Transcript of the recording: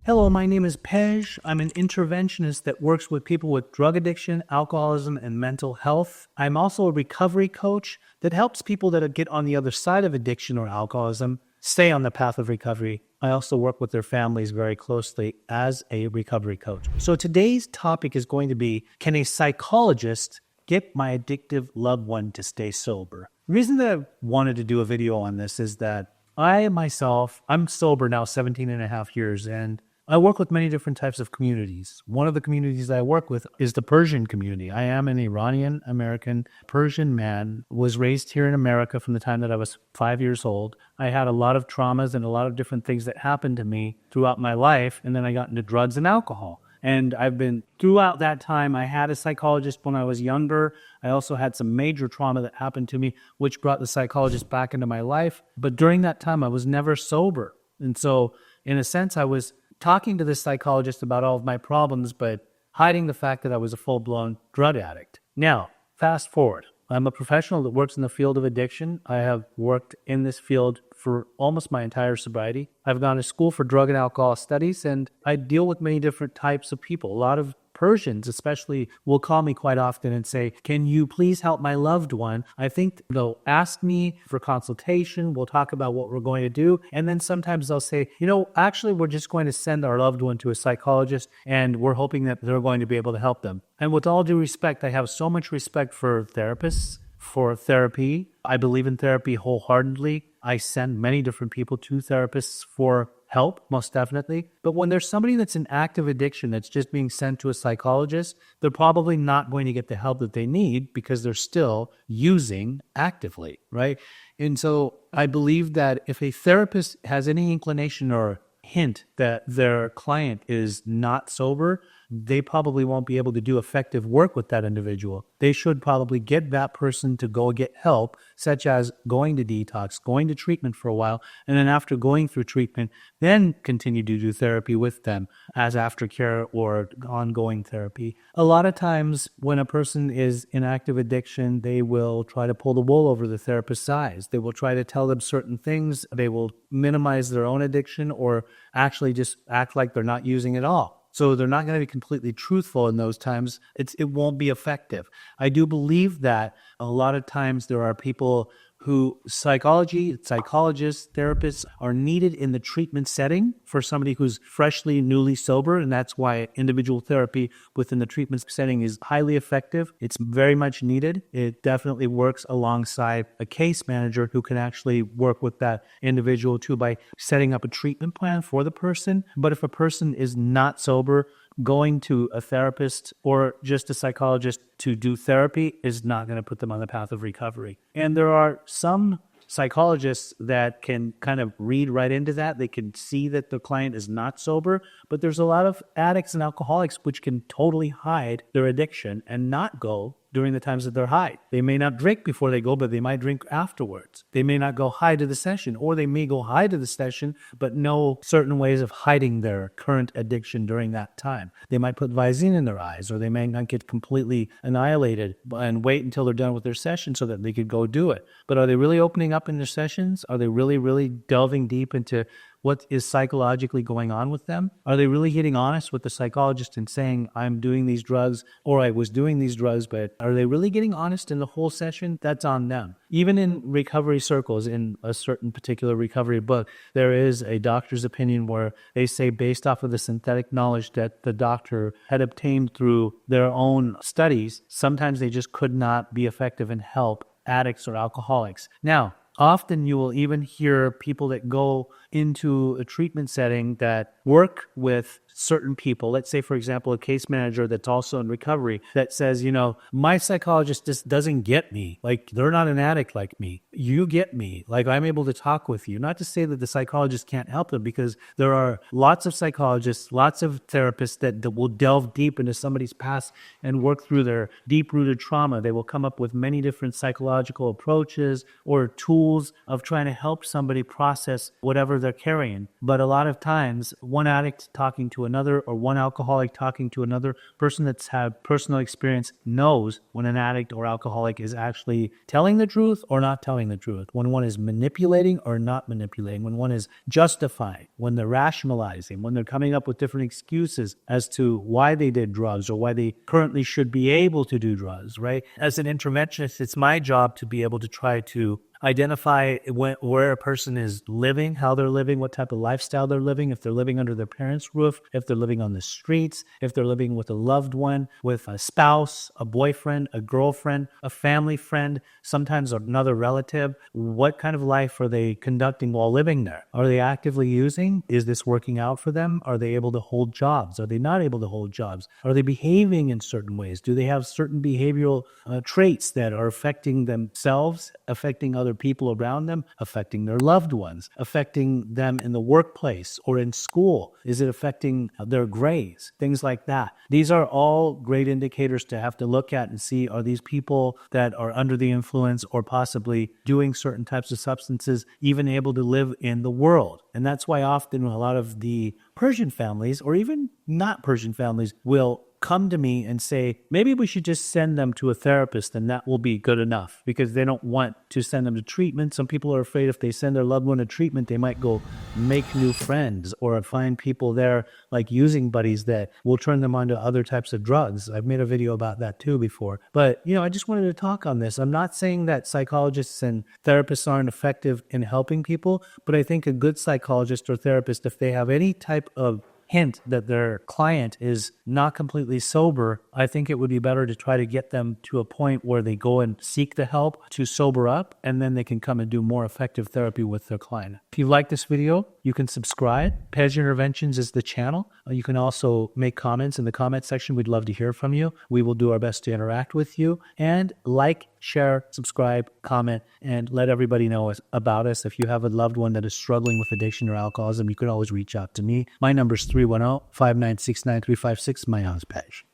Hello, my name is Pej. I'm an interventionist that works with people with drug addiction, alcoholism, and mental health. I'm also a recovery coach that helps people that get on the other side of addiction or alcoholism stay on the path of recovery. I also work with their families very closely as a recovery coach. So today's topic is going to be, can a psychologist get my addictive loved one to stay sober? The reason that I wanted to do a video on this is that I'm sober now 17 and a half years, and I work with many different types of communities. One of the communities I work with is the Persian community. I am an Iranian-American Persian man, was raised here in America from the time that I was 5 years old. I had a lot of traumas and a lot of different things that happened to me throughout my life, and then I got into drugs and alcohol. And throughout that time, I had a psychologist when I was younger. I also had some major trauma that happened to me, which brought the psychologist back into my life. But during that time, I was never sober. And so, in a sense, I was talking to this psychologist about all of my problems, but hiding the fact that I was a full-blown drug addict. Now, fast forward. I'm a professional that works in the field of addiction. I have worked in this field for almost my entire sobriety. I've gone to school for drug and alcohol studies, and I deal with many different types of people. A lot of Persians especially will call me quite often and say, can you please help my loved one? I think they'll ask me for consultation. We'll talk about what we're going to do. And then sometimes they'll say, actually, we're just going to send our loved one to a psychologist, and we're hoping that they're going to be able to help them. And with all due respect, I have so much respect for therapists, for therapy. I believe in therapy wholeheartedly. I send many different people to therapists for help, most definitely. But when there's somebody that's in active addiction that's just being sent to a psychologist, they're probably not going to get the help that they need because they're still using actively, right? And so I believe that if a therapist has any inclination or hint that their client is not sober, they probably won't be able to do effective work with that individual. They should probably get that person to go get help, such as going to detox, going to treatment for a while, and then after going through treatment, then continue to do therapy with them as aftercare or ongoing therapy. A lot of times when a person is in active addiction, they will try to pull the wool over the therapist's eyes. They will try to tell them certain things. They will minimize their own addiction or actually just act like they're not using at all. So they're not going to be completely truthful in those times. It won't be effective. I do believe that a lot of times there are people who psychologists, therapists are needed in the treatment setting for somebody who's freshly, newly sober. And that's why individual therapy within the treatment setting is highly effective. It's very much needed. It definitely works alongside a case manager who can actually work with that individual too by setting up a treatment plan for the person. But if a person is not sober, going to a therapist or just a psychologist to do therapy is not going to put them on the path of recovery. And there are some psychologists that can kind of read right into that. They can see that the client is not sober, but there's a lot of addicts and alcoholics which can totally hide their addiction and not go during the times that they're high. They may not drink before they go, but they might drink afterwards. They may not go high to the session, or they may go high to the session, but know certain ways of hiding their current addiction during that time. They might put Visine in their eyes, or they may not get completely annihilated and wait until they're done with their session so that they could go do it. But are they really opening up in their sessions? Are they really, really delving deep into what is psychologically going on with them? Are they really getting honest with the psychologist and saying, I'm doing these drugs or I was doing these drugs, but are they really getting honest in the whole session? That's on them. Even in recovery circles, in a certain particular recovery book, there is a doctor's opinion where they say based off of the synthetic knowledge that the doctor had obtained through their own studies, sometimes they just could not be effective and help addicts or alcoholics. Now, often you will even hear people that go into a treatment setting that work with certain people. Let's say, for example, a case manager that's also in recovery that says, my psychologist just doesn't get me. Like, they're not an addict like me. You get me. Like, I'm able to talk with you. Not to say that the psychologist can't help them, because there are lots of psychologists, lots of therapists that will delve deep into somebody's past and work through their deep-rooted trauma. They will come up with many different psychological approaches or tools of trying to help somebody process whatever they're carrying. But a lot of times, one addict talking to another or one alcoholic talking to another person that's had personal experience knows when an addict or alcoholic is actually telling the truth or not telling the truth, when one is manipulating or not manipulating, when one is justifying, when they're rationalizing, when they're coming up with different excuses as to why they did drugs or why they currently should be able to do drugs, right? As an interventionist, it's my job to be able to try to identify where a person is living, how they're living, what type of lifestyle they're living, if they're living under their parents' roof, if they're living on the streets, if they're living with a loved one, with a spouse, a boyfriend, a girlfriend, a family friend, sometimes another relative. What kind of life are they conducting while living there? Are they actively using? Is this working out for them? Are they able to hold jobs? Are they not able to hold jobs? Are they behaving in certain ways? Do they have certain behavioral traits that are affecting themselves, affecting other people around them, affecting their loved ones, affecting them in the workplace or in school? Is it affecting their grades? Things like that. These are all great indicators to have to look at and see, are these people that are under the influence or possibly doing certain types of substances even able to live in the world? And that's why often a lot of the Persian families, or even not Persian families, will come to me and say, maybe we should just send them to a therapist and that will be good enough, because they don't want to send them to treatment. Some people are afraid if they send their loved one to treatment, they might go make new friends or find people there like using buddies that will turn them on to other types of drugs. I've made a video about that too before. But, I just wanted to talk on this. I'm not saying that psychologists and therapists aren't effective in helping people, but I think a good psychologist or therapist, if they have any type of hint that their client is not completely sober, I think it would be better to try to get them to a point where they go and seek the help to sober up, and then they can come and do more effective therapy with their client. If you like this video, you can subscribe. Pej Interventions is the channel. You can also make comments in the comment section. We'd love to hear from you. We will do our best to interact with you. And like, share, subscribe, comment, and let everybody know about us. If you have a loved one that is struggling with addiction or alcoholism, you can always reach out to me. My number is 310-596-9356. My name is Pej.